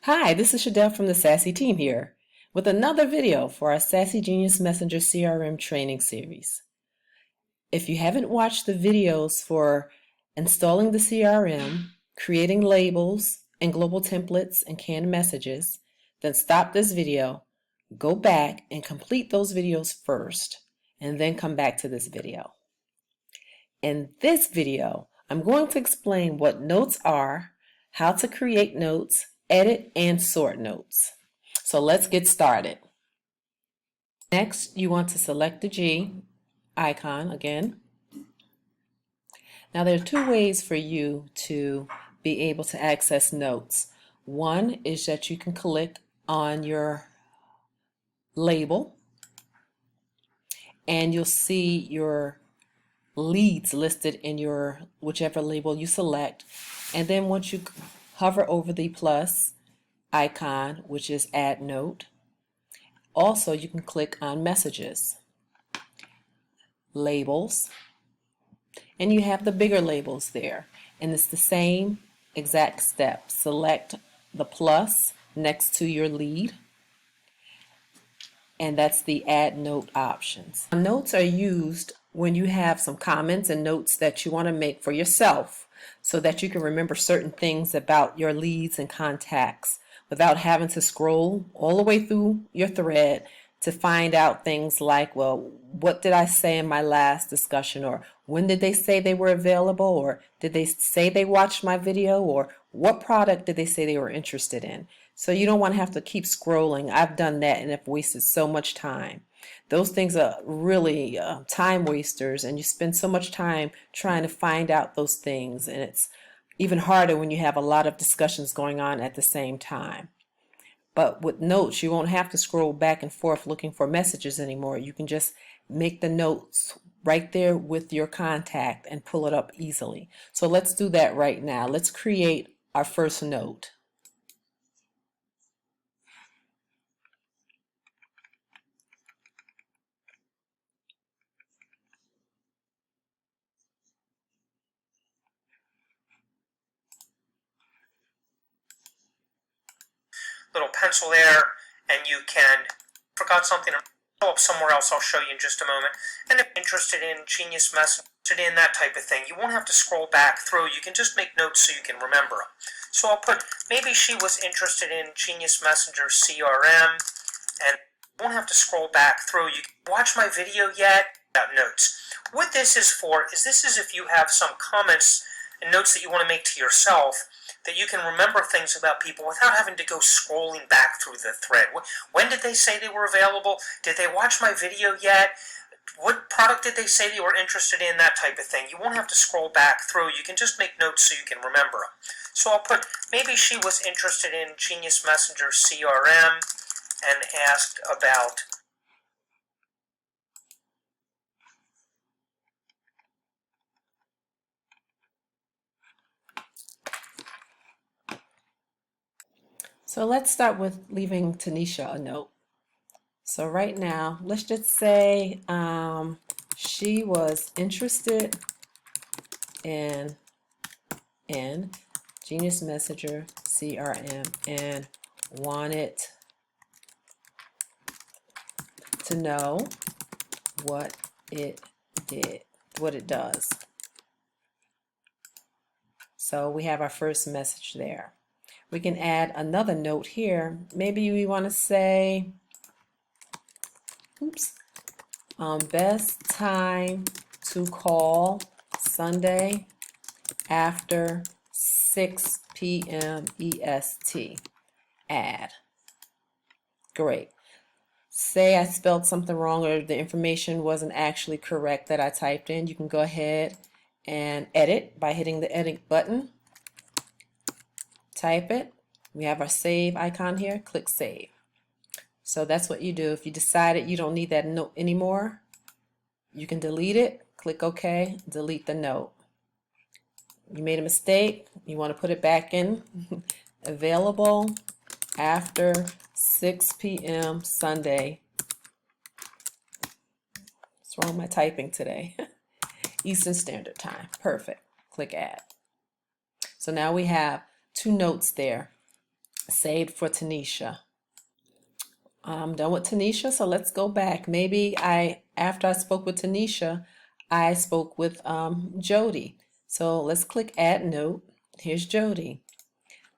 Hi, this is Shadell from the Sassy team here with another video for our Sassy Genius Messenger CRM training series. If you haven't watched the videos for installing the CRM, creating labels and global templates and canned messages, then stop this video, go back and complete those videos first, and then come back to this video. In this video, I'm going to explain what notes are, how to create notes, edit, and sort notes. So let's get started. Next, you want to select the G icon again. Now there are two ways for you to be able to access notes. One is that you can click on your label and you'll see your leads listed in your whichever label you select, and then once you hover over the plus icon, which is add note, also you can click on messages, labels, and you have the bigger labels there, and it's the same exact step. Select the plus next to your lead, and that's the add note options. Notes are used when you have some comments and notes that you want to make for yourself so that you can remember certain things about your leads and contacts without having to scroll all the way through your thread to find out things like, well, what did I say in my last discussion, or when did they say they were available, or did they say they watched my video, or what product did they say they were interested in. So you don't want to have to keep scrolling. I've done that and have wasted so much time. Those things are really time wasters, and you spend so much time trying to find out those things, and it's even harder when you have a lot of discussions going on at the same time. But with notes, you won't have to scroll back and forth looking for messages anymore. You can just make the notes right there with your contact and pull it up easily. So let's do that right now. Let's create our first note. Little pencil there, and you can forgot something show up somewhere else. I'll show you in just a moment. And if you're interested in Genius Messenger, in that type of thing, you won't have to scroll back through. You can just make notes so you can remember them. So I'll put, maybe she was interested in Genius Messenger CRM, and you won't have to scroll back through. You can watch my video yet? About notes. What this is for is if you have some comments and notes that you want to make to yourself, that you can remember things about people without having to go scrolling back through the thread. When did they say they were available? Did they watch my video yet? What product did they say they were interested in? That type of thing. You won't have to scroll back through. You can just make notes so you can remember them. So I'll put, maybe she was interested in Genius Messenger CRM and asked about So let's start with leaving Tanisha a note. So right now, let's just say she was interested in Genius Messenger CRM and wanted to know what it does. So we have our first message there. We can add another note here. Maybe we want to say, best time to call Sunday after 6 p.m. EST. Add. Great. Say I spelled something wrong or the information wasn't actually correct that I typed in. You can go ahead and edit by hitting the edit button. Type it. We have our save icon here. Click save. So that's what you do. If you decided you don't need that note anymore, you can delete it. Click OK. Delete the note. You made a mistake. You want to put it back in. Available after 6 p.m. Sunday. What's wrong with my typing today? Eastern Standard Time. Perfect. Click add. So now we have two notes there. saved for Tanisha. I'm done with Tanisha, so let's go back. Maybe after I spoke with Tanisha, I spoke with Jody. So let's click add note. Here's Jody.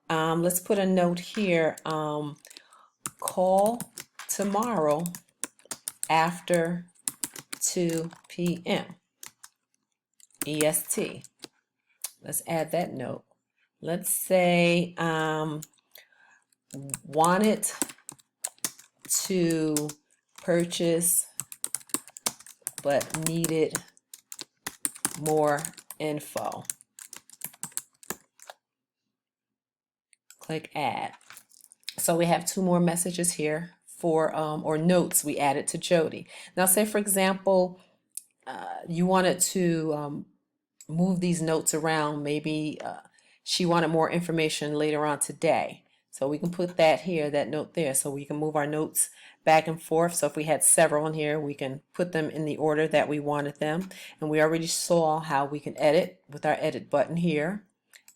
Let's put a note here. Call tomorrow after 2 p.m. EST. Let's add that note. Let's say wanted to purchase but needed more info. Click add. So we have 2 more messages here for or notes we added to Jody. Now say for example you wanted to move these notes around. Maybe she wanted more information later on today. So we can put that here, that note there, so we can move our notes back and forth. So if we had several in here, we can put them in the order that we wanted them. And we already saw how we can edit with our edit button here.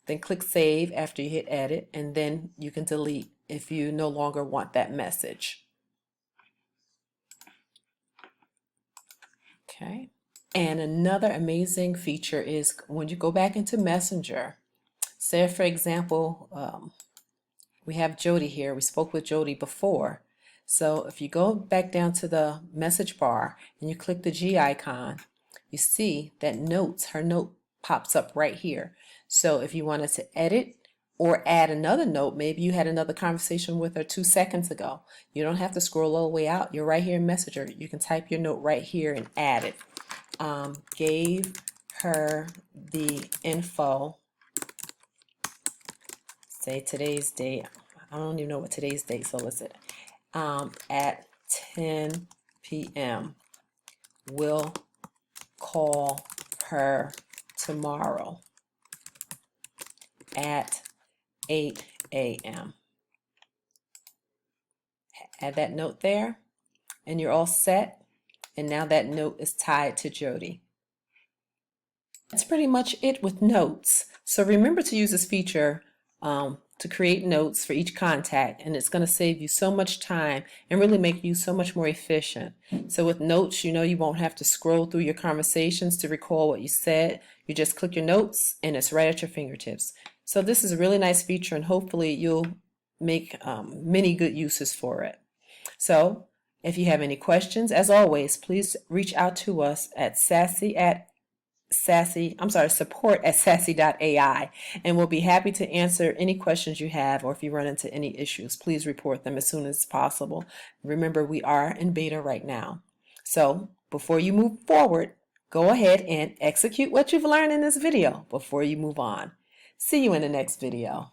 Then click save after you hit edit, and then you can delete if you no longer want that message. Okay. And another amazing feature is when you go back into Messenger, say for example, we have Jody here. We spoke with Jody before. So if you go back down to the message bar and you click the G icon, you see that notes, her note pops up right here. So if you wanted to edit or add another note, maybe you had another conversation with her 2 seconds ago. You don't have to scroll all the way out. You're right here in Messenger. You can type your note right here and add it. Gave her the info. Say today's date. I don't even know what today's date, so let's say at 10 p.m. We'll call her tomorrow at 8 a.m. Add that note there, and you're all set. And now that note is tied to Jody. That's pretty much it with notes. So remember to use this feature to create notes for each contact, and it's going to save you so much time and really make you so much more efficient. So with notes, you know you won't have to scroll through your conversations to recall what you said. You just click your notes and it's right at your fingertips. So this is a really nice feature, and hopefully you'll make many good uses for it. So if you have any questions, as always, please reach out to us at support@sassy.ai, and we'll be happy to answer any questions you have, or if you run into any issues, please report them as soon as possible. Remember, we are in beta right now. So before you move forward, go ahead and execute what you've learned in this video before you move on. See you in the next video.